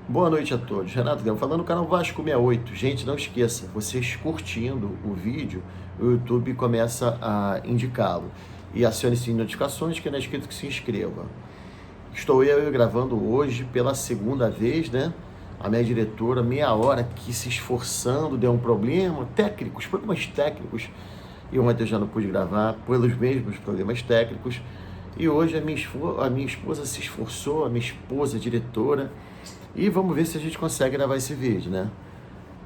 Boa noite a todos. Renato Gama falando no canal Vasco 68. Gente, não esqueça, vocês curtindo o vídeo, o YouTube começa a indicá-lo. E acione sim notificações, que não é escrito que se inscreva. Estou eu gravando hoje pela segunda vez, né? A minha diretora, meia hora aqui se esforçando, deu um problema, problemas técnicos, e o Matheus já não pude gravar pelos mesmos problemas técnicos. E hoje a minha esposa se esforçou, a minha esposa, a diretora, e vamos ver se a gente consegue gravar esse vídeo, né?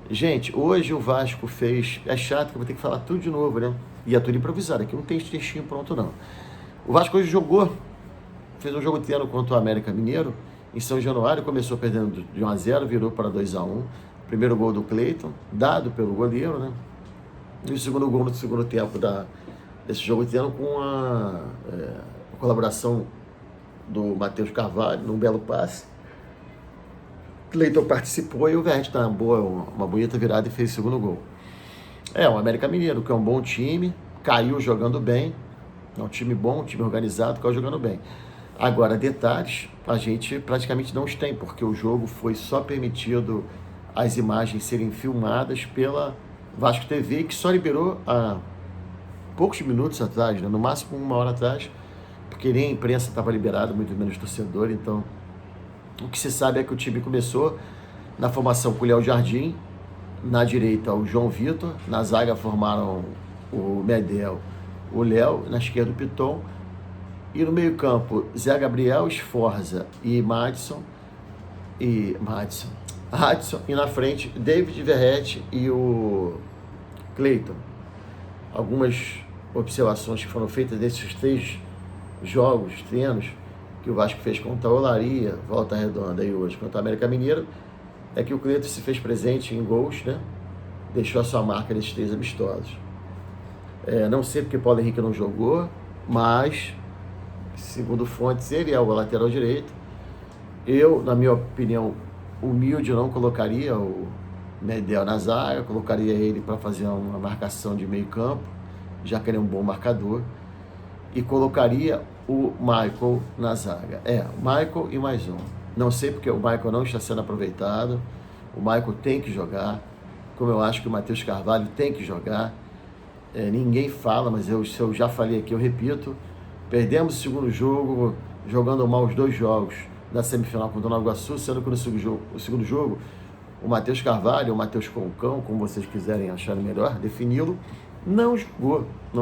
Gente, hoje o Vasco fez... É chato que eu vou ter que falar tudo de novo, né? E é tudo improvisado, aqui não tem textinho pronto, não. O Vasco hoje fez um jogo treino contra o América Mineiro, em São Januário, começou perdendo de 1-0, virou para 2-1. Primeiro gol do Cleiton, dado pelo goleiro, né? E o segundo gol no segundo tempo desse jogo treino com a colaboração do Matheus Carvalho, num belo passe. Cleiton participou e o Verratti dá uma bonita virada e fez o segundo gol. O América Mineiro, que é um bom time, caiu jogando bem, é um time bom, um time organizado, caiu jogando bem. Agora, detalhes, a gente praticamente não os tem, porque o jogo foi só permitido as imagens serem filmadas pela Vasco TV, que só liberou há poucos minutos atrás, né? No máximo 1 hora atrás, porque nem a imprensa estava liberada, muito menos torcedor. Então, o que se sabe é que o time começou na formação com o Léo Jardim, na direita o João Vitor, na zaga formaram o Medel, o Léo, na esquerda o Piton, e no meio campo Zé Gabriel, Sforza e Madison, e na frente David Verratti e o Cleiton. Algumas observações que foram feitas nesses 3 jogos, treinos, que o Vasco fez contra a Olaria, Volta Redonda, e hoje contra a América Mineiro, é que o Cleiton se fez presente em gols, né? Deixou a sua marca nesses 3 amistosos. Não sei porque Paulo Henrique não jogou, mas, segundo fontes, ele é o lateral direito. Eu, na minha opinião humilde, não colocaria o Medel na zaga, colocaria ele para fazer uma marcação de meio campo, já que ele é um bom marcador, e colocaria o Michael na zaga. O Michael e mais um. Não sei porque o Michael não está sendo aproveitado. O Michael tem que jogar, como eu acho que o Matheus Carvalho tem que jogar. Ninguém fala, mas se eu já falei aqui, eu repito. Perdemos o segundo jogo, jogando mal os 2 jogos da semifinal contra o Nova Iguaçu, sendo que no segundo jogo, o Matheus Carvalho, ou o Matheus Concão, como vocês quiserem achar melhor, defini-lo, não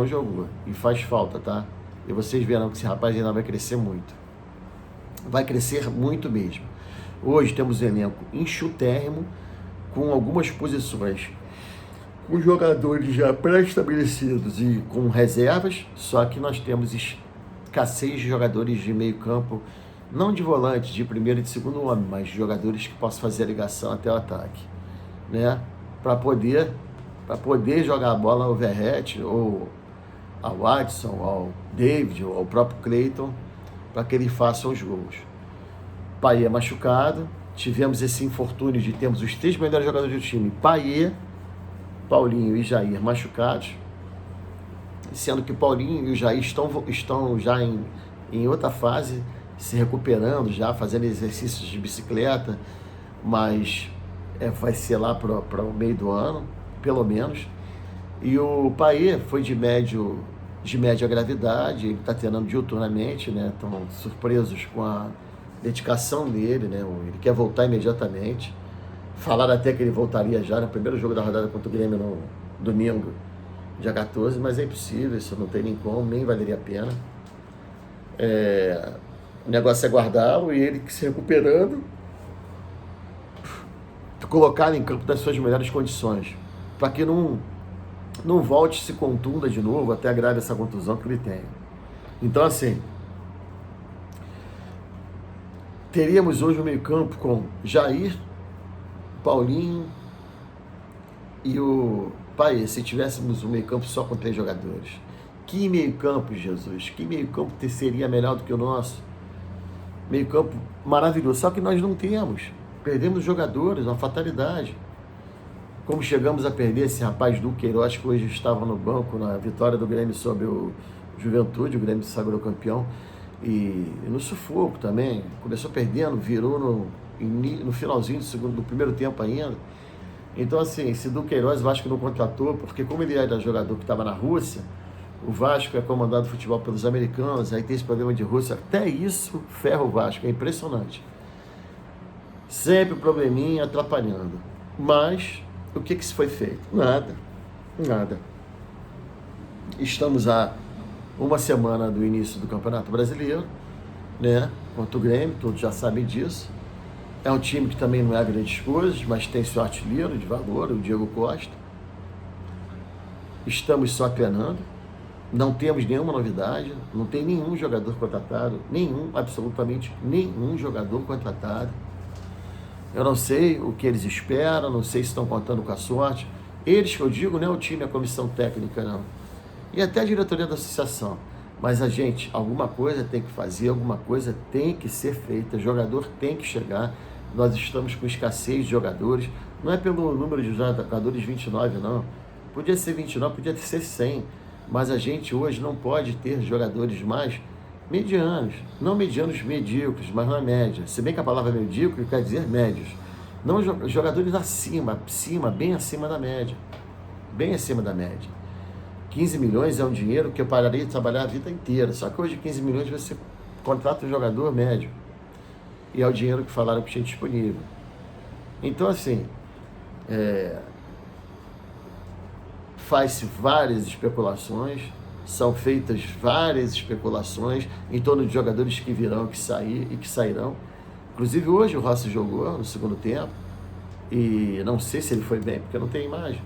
jogou. E faz falta, tá? E vocês verão que esse rapaz ainda vai crescer muito. Vai crescer muito mesmo. Hoje temos um elenco enxutérrimo, com algumas posições com jogadores já pré-estabelecidos e com reservas, só que nós temos escassez de jogadores de meio campo, não de volante, de primeiro e de segundo homem, mas de jogadores que possam fazer a ligação até o ataque, né? Para poder jogar a bola ao Verratti, ou ao Watson, ao David, ou ao próprio Cleiton, para que eles façam os gols. Payet machucado, tivemos esse infortúnio de termos os 3 melhores jogadores do time, Payet, Paulinho e Jair machucados, sendo que Paulinho e o Jair estão já em outra fase, se recuperando, já fazendo exercícios de bicicleta, mas vai ser lá para o meio do ano, pelo menos. E o Payet foi de média gravidade, ele está treinando diuturnamente, né? Estão surpresos com a dedicação dele, né? Ele quer voltar imediatamente. Falaram até que ele voltaria já no primeiro jogo da rodada contra o Grêmio no domingo, dia 14, mas é impossível, isso não tem nem como, nem valeria a pena. O negócio é guardá-lo e ele se recuperando, colocá-lo em campo nas suas melhores condições, para que não volte e se contunda de novo, até agrave essa contusão que ele tem. Então, assim, teríamos hoje o meio campo com Jair, Paulinho e o Payet, se tivéssemos um meio campo só com 3 jogadores. Que meio campo, Jesus? Que meio campo seria melhor do que o nosso? Meio campo maravilhoso, só que nós não temos. Perdemos jogadores, uma fatalidade. Como chegamos a perder esse rapaz do Queiroz, que hoje estava no banco na vitória do Grêmio sobre o Juventude, o Grêmio se sagrou campeão, e no sufoco também, começou perdendo, virou no finalzinho do primeiro tempo ainda. Então, assim, se Duqueiroz o Vasco não contratou, porque como ele era jogador que estava na Rússia, o Vasco é comandado futebol pelos americanos, aí tem esse problema de Rússia, até isso ferra o Vasco, é impressionante. Sempre probleminha atrapalhando. Mas, o que se foi feito? Nada. Estamos há uma semana do início do Campeonato Brasileiro, né? Contra o Grêmio, todos já sabem disso. É um time que também não é grandes coisas, mas tem seu artilheiro de valor, o Diego Costa. Estamos só penando. Não temos nenhuma novidade, não tem nenhum jogador contratado, absolutamente nenhum jogador contratado. Eu não sei o que eles esperam, não sei se estão contando com a sorte. Eles que eu digo, não é o time, a comissão técnica, não. E até a diretoria da associação. Mas a gente, alguma coisa tem que fazer, alguma coisa tem que ser feita, jogador tem que chegar. Nós estamos com escassez de jogadores, não é pelo número de jogadores 29, não. Podia ser 29, podia ser 100. Mas a gente hoje não pode ter jogadores mais medianos, não medianos medíocres, mas na média. Se bem que a palavra medíocre quer dizer médios. Não jogadores acima, bem acima da média. Bem acima da média. 15 milhões é um dinheiro que eu pararia de trabalhar a vida inteira. Só que hoje 15 milhões você contrata um jogador médio. E é o dinheiro que falaram que tinha disponível. Então, assim, faz-se várias especulações, são feitas várias especulações em torno de jogadores que virão, que sairão. Inclusive hoje o Rossi jogou no segundo tempo e não sei se ele foi bem, porque não tem imagem.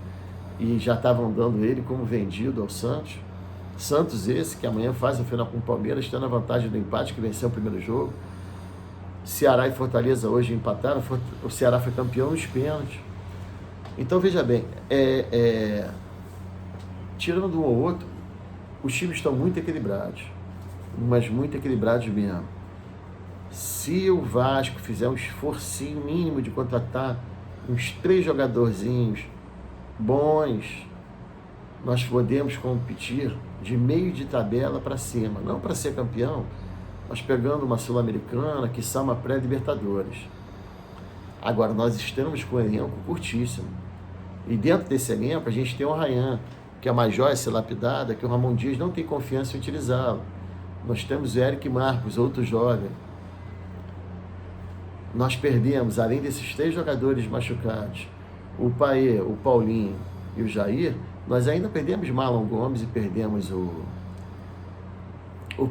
E já estavam dando ele como vendido ao Santos. Santos esse, que amanhã faz o final com o Palmeiras, tendo a vantagem do empate, que venceu o primeiro jogo. Ceará e Fortaleza hoje empataram, o Ceará foi campeão nos pênaltis. Então veja bem, tirando de um ou outro, os times estão muito equilibrados, mas muito equilibrados mesmo. Se o Vasco fizer um esforcinho mínimo de contratar uns 3 jogadorzinhos bons, nós podemos competir de meio de tabela para cima, não para ser campeão, mas pegando uma Sul-Americana, quiçá uma pré-Libertadores. Agora, nós estamos com um elenco curtíssimo. E dentro desse elenco, a gente tem o Ryan, que é uma joia a ser lapidada, que o Ramon Dias não tem confiança em utilizá-lo. Nós temos o Eric Marcos, outro jovem. Nós perdemos, além desses 3 jogadores machucados, o Paê, o Paulinho e o Jair, nós ainda perdemos Marlon Gomes e perdemos o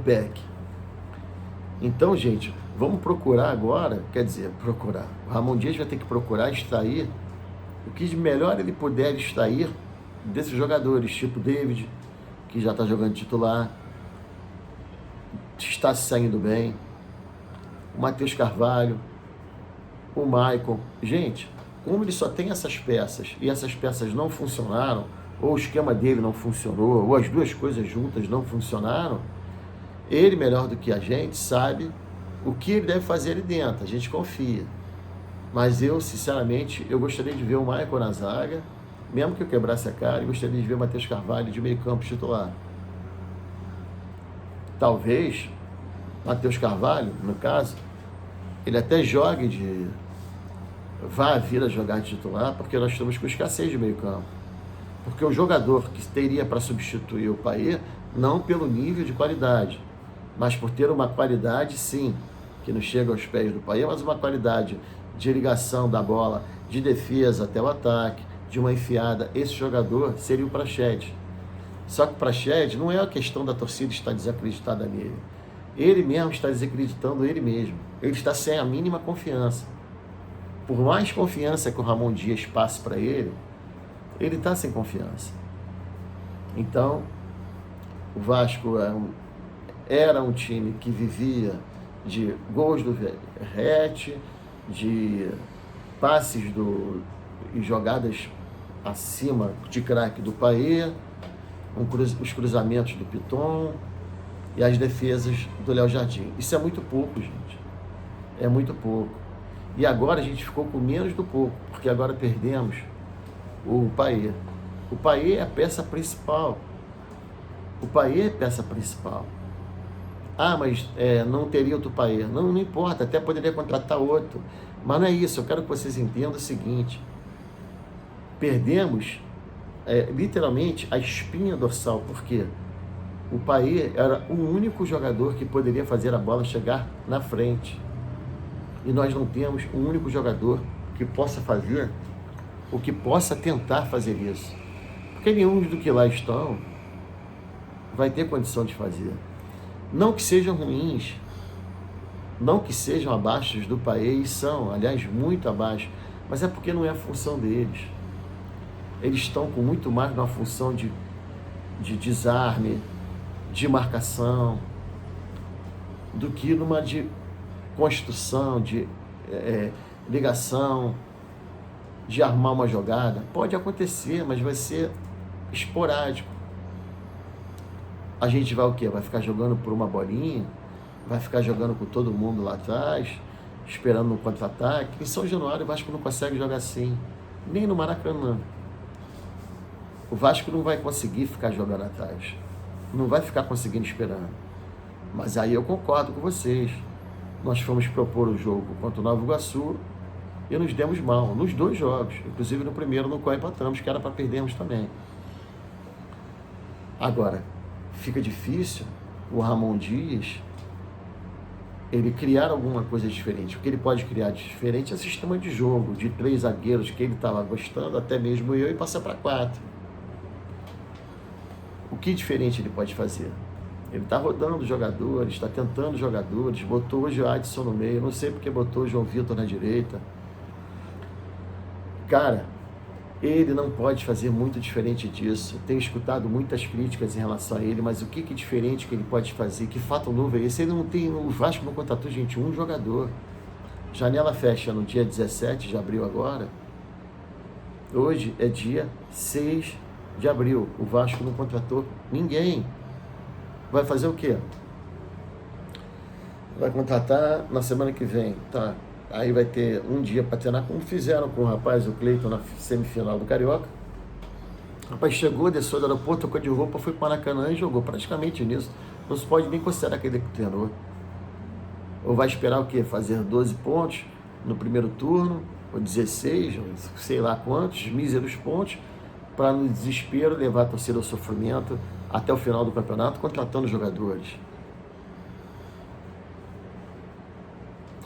Peck. Então, gente, vamos procurar agora, o Ramon Dias vai ter que procurar extrair o que de melhor ele puder extrair desses jogadores, tipo David, que já está jogando titular, está se saindo bem, o Matheus Carvalho, o Maicon. Gente, como ele só tem essas peças e essas peças não funcionaram, ou o esquema dele não funcionou, ou as duas coisas juntas não funcionaram, ele, melhor do que a gente, sabe o que ele deve fazer ali dentro, a gente confia. Mas eu, sinceramente, eu gostaria de ver o Maicon na zaga, mesmo que eu quebrasse a cara, eu gostaria de ver o Matheus Carvalho de meio campo titular. Talvez, Matheus Carvalho, no caso, ele até vá vir a jogar de titular, porque nós estamos com escassez de meio campo. Porque o jogador que teria para substituir o Paê, não pelo nível de qualidade, mas por ter uma qualidade, sim, que não chega aos pés do Paê, mas uma qualidade de ligação da bola, de defesa até o ataque, de uma enfiada. Esse jogador seria o Praxedes. Só que o Praxedes não é a questão da torcida estar desacreditada nele. Ele mesmo está desacreditando ele mesmo. Ele está sem a mínima confiança. Por mais confiança que o Ramon Dias passe para ele está sem confiança. Então, o Vasco era um time que vivia de gols do Verratti, de passes e jogadas acima de craque do Paê, os cruzamentos do Piton e as defesas do Léo Jardim. Isso é muito pouco, gente. É muito pouco. E agora a gente ficou com menos do pouco, porque agora perdemos o Paê. O Paê é a peça principal. O Paê é a peça principal. Ah, mas não teria outro Paê. Não importa, até poderia contratar outro. Mas não é isso, eu quero que vocês entendam o seguinte: perdemos literalmente a espinha dorsal, porque o Paê era o único jogador que poderia fazer a bola chegar na frente. E nós não temos um único jogador que possa fazer, ou que possa tentar fazer isso. Porque nenhum do que lá estão vai ter condição de fazer. Não que sejam ruins, não que sejam abaixo do Paê, e são, aliás, muito abaixo, mas é porque não é a função deles. Eles estão com muito mais numa função de desarme, de marcação, do que numa de construção, de ligação, de armar uma jogada. Pode acontecer, mas vai ser esporádico. A gente vai o quê? Vai ficar jogando por uma bolinha? Vai ficar jogando com todo mundo lá atrás, esperando um contra-ataque? Em São Januário o Vasco não consegue jogar assim, nem no Maracanã. O Vasco não vai conseguir ficar jogando atrás, não vai ficar conseguindo esperando. Mas aí eu concordo com vocês. Nós fomos propor o jogo contra o Nova Iguaçu e nos demos mal, nos dois jogos, inclusive no primeiro, no qual empatamos, que era para perdermos também. Agora, fica difícil o Ramon Dias ele criar alguma coisa diferente. O que ele pode criar de diferente é sistema de jogo, de 3 zagueiros que ele estava gostando, até mesmo eu, e passar para 4. O que diferente ele pode fazer? Ele está rodando jogadores, está tentando jogadores, botou hoje o Adson no meio, não sei porque botou o João Vitor na direita. Cara, ele não pode fazer muito diferente disso. Tenho escutado muitas críticas em relação a ele, mas o que diferente que ele pode fazer? Que fato novo é esse? Ele não tem, o Vasco não contratou, gente, um jogador. Janela fecha no dia 17 de abril agora. Hoje é dia 6 de abril. O Vasco não contratou ninguém. Vai fazer o quê? Vai contratar na semana que vem, tá? Aí vai ter um dia para treinar, como fizeram com o rapaz, o Cleiton, na semifinal do Carioca. O rapaz chegou, desceu do aeroporto, trocou de roupa, foi para o Maracanã e jogou praticamente nisso. Não se pode nem considerar que ele treinou. Ou vai esperar o quê? Fazer 12 pontos no primeiro turno, ou 16, ou sei lá quantos, míseros pontos, para no desespero levar a torcida ao sofrimento até o final do campeonato, contratando jogadores.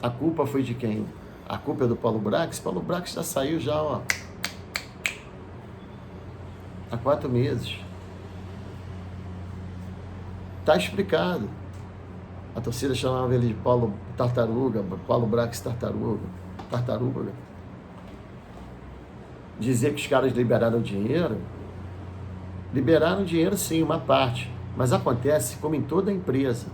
A culpa foi de quem? A culpa é do Paulo Brax? Paulo Brax já saiu já, ó, há 4 meses. Tá explicado. A torcida chamava ele de Paulo Tartaruga, Paulo Brax Tartaruga. Dizer que os caras liberaram dinheiro sim, uma parte, mas acontece como em toda empresa.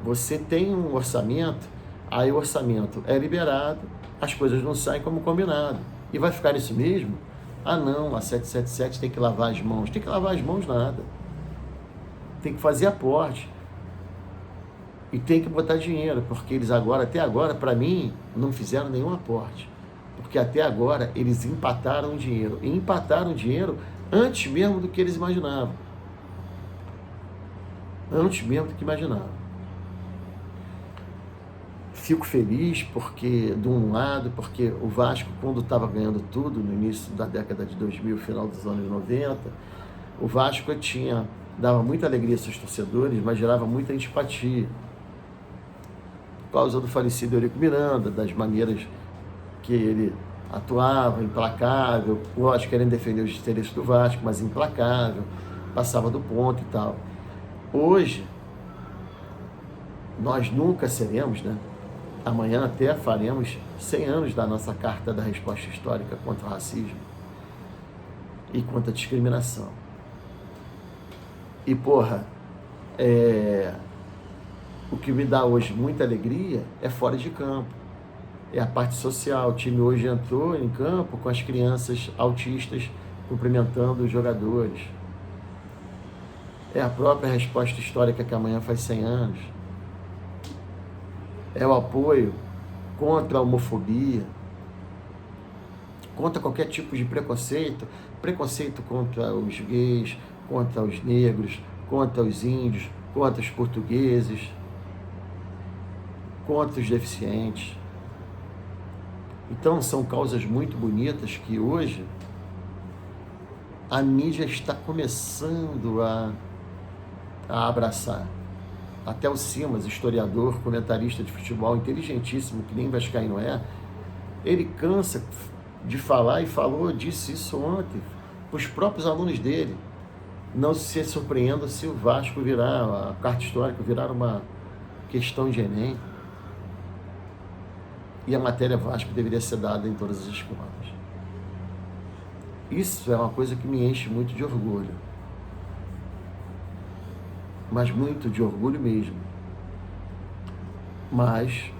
Você tem um orçamento, aí o orçamento é liberado, as coisas não saem como combinado. E vai ficar isso mesmo? Ah não, a 777 tem que lavar as mãos. Tem que lavar as mãos nada. Tem que fazer aporte. E tem que botar dinheiro, porque eles agora, até agora, para mim, não fizeram nenhum aporte. Porque até agora eles empataram o dinheiro. E empataram o dinheiro antes mesmo do que eles imaginavam. Antes mesmo do que imaginavam. Fico feliz porque, de um lado, porque o Vasco, quando estava ganhando tudo, no início da década de 2000, final dos anos 90, o Vasco dava muita alegria aos seus torcedores, mas gerava muita antipatia. Por causa do falecido Eurico Miranda, das maneiras que ele atuava, implacável, lógico, querendo defender os interesses do Vasco, mas implacável, passava do ponto e tal. Hoje, nós nunca seremos, né? Amanhã até faremos 100 anos da nossa Carta da Resposta Histórica contra o racismo e contra a discriminação. E, porra, o que me dá hoje muita alegria é fora de campo. É a parte social. O time hoje entrou em campo com as crianças autistas cumprimentando os jogadores. É a própria resposta histórica que amanhã faz 100 anos. É o apoio contra a homofobia, contra qualquer tipo de preconceito contra os gays, contra os negros, contra os índios, contra os portugueses, contra os deficientes. Então, são causas muito bonitas que hoje a mídia está começando a abraçar. Até o Simas, historiador, comentarista de futebol, inteligentíssimo, que nem vascaíno é, ele cansa de falar e disse isso ontem para os próprios alunos dele. Não se surpreenda se o Vasco virar, a carta histórica virar uma questão de Enem. E a matéria Vasco deveria ser dada em todas as escolas. Isso é uma coisa que me enche muito de orgulho. Mas muito de orgulho mesmo. Mas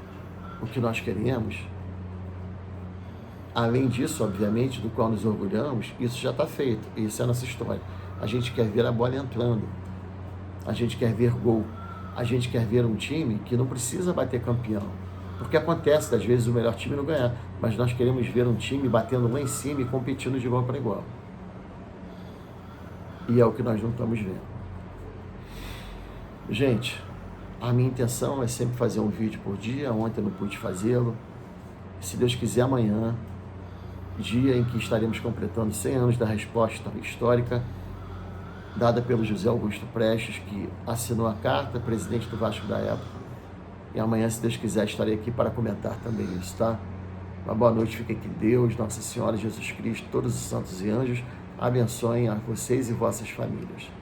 o que nós queremos, além disso, obviamente, do qual nos orgulhamos, isso já está feito. Isso é a nossa história. A gente quer ver a bola entrando. A gente quer ver gol. A gente quer ver um time que não precisa bater campeão. Porque acontece, às vezes, o melhor time não ganhar. Mas nós queremos ver um time batendo lá em cima e competindo de igual para igual. E é o que nós não estamos vendo. Gente, a minha intenção é sempre fazer um vídeo por dia. Ontem eu não pude fazê-lo. Se Deus quiser, amanhã, dia em que estaremos completando 100 anos da resposta histórica dada pelo José Augusto Prestes, que assinou a carta, presidente do Vasco da época. E amanhã, se Deus quiser, estarei aqui para comentar também isso, tá? Uma boa noite, fiquem com Deus, Nossa Senhora, Jesus Cristo, todos os santos e anjos abençoem a vocês e vossas famílias.